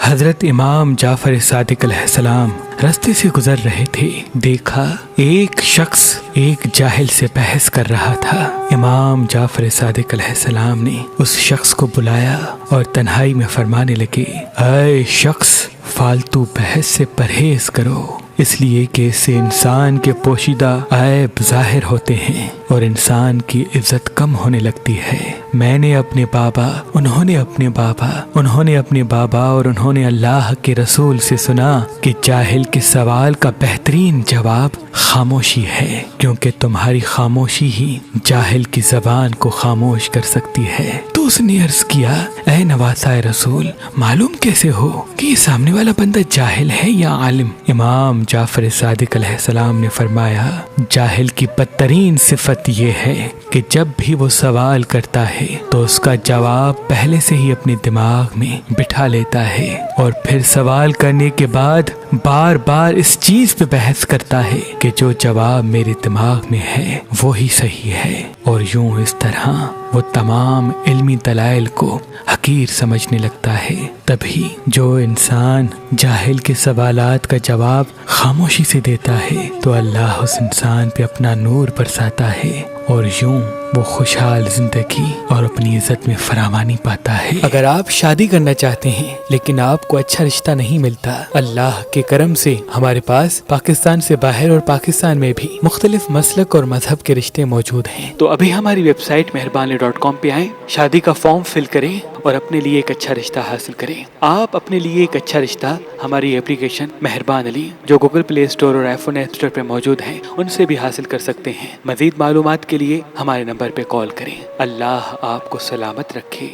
حضرت امام جعفر صادق علیہ السلام راستے سے گزر رہے تھے، دیکھا ایک شخص ایک جاہل سے بحث کر رہا تھا۔ امام جعفر صادق علیہ السلام نے اس شخص کو بلایا اور تنہائی میں فرمانے لگے، اے شخص، فالتو بحث سے پرہیز کرو، اس لیے کہ اس سے انسان کے پوشیدہ عیب ظاہر ہوتے ہیں اور انسان کی عزت کم ہونے لگتی ہے۔ میں نے اپنے بابا، انہوں نے اپنے بابا، انہوں نے اپنے بابا اور انہوں نے اللہ کے رسول سے سنا کہ جاہل کے سوال کا بہترین جواب خاموشی ہے، کیونکہ تمہاری خاموشی ہی جاہل کی زبان کو خاموش کر سکتی ہے۔ تو اس نے عرض کیا، اے نواسۂ رسول، معلوم کیسے ہو کہ یہ سامنے والا بندہ جاہل ہے یا عالم؟ امام جعفر صادق علیہ السلام نے فرمایا، جاہل کی بدترین صفت یہ ہے کہ جب بھی وہ سوال کرتا ہے تو اس کا جواب پہلے سے ہی اپنے دماغ میں بٹھا لیتا ہے اور پھر سوال کرنے کے بعد بار بار اس چیز پہ بحث کرتا ہے کہ جو جواب میرے دماغ میں ہے وہی صحیح ہے، اور یوں اس طرح وہ تمام علمی دلائل کو حقیر سمجھنے لگتا ہے۔ تبھی جو انسان جاہل کے سوالات کا جواب خاموشی سے دیتا ہے تو اللہ اس انسان پہ اپنا نور برساتا ہے، اور یوں وہ خوشحال زندگی اور اپنی عزت میں فراوانی پاتا ہے۔ اگر آپ شادی کرنا چاہتے ہیں لیکن آپ کو اچھا رشتہ نہیں ملتا، اللہ کے کرم سے ہمارے پاس پاکستان سے باہر اور پاکستان میں بھی مختلف مسلک اور مذہب کے رشتے موجود ہیں، تو ابھی ہماری ویب سائٹ مہربان.com پہ آئیں، شادی کا فارم فل کریں اور اپنے لیے ایک اچھا رشتہ حاصل کریں۔ آپ اپنے لیے ایک اچھا رشتہ ہماری اپلیکیشن مہربان علی جو گوگل پلے اسٹور اور آئی فون ایپ اسٹور پہ موجود ہے ان سے بھی حاصل کر سکتے ہیں۔ مزید معلومات کے لیے ہمارے نمبر پہ کال کریں۔ اللہ آپ کو سلامت رکھے۔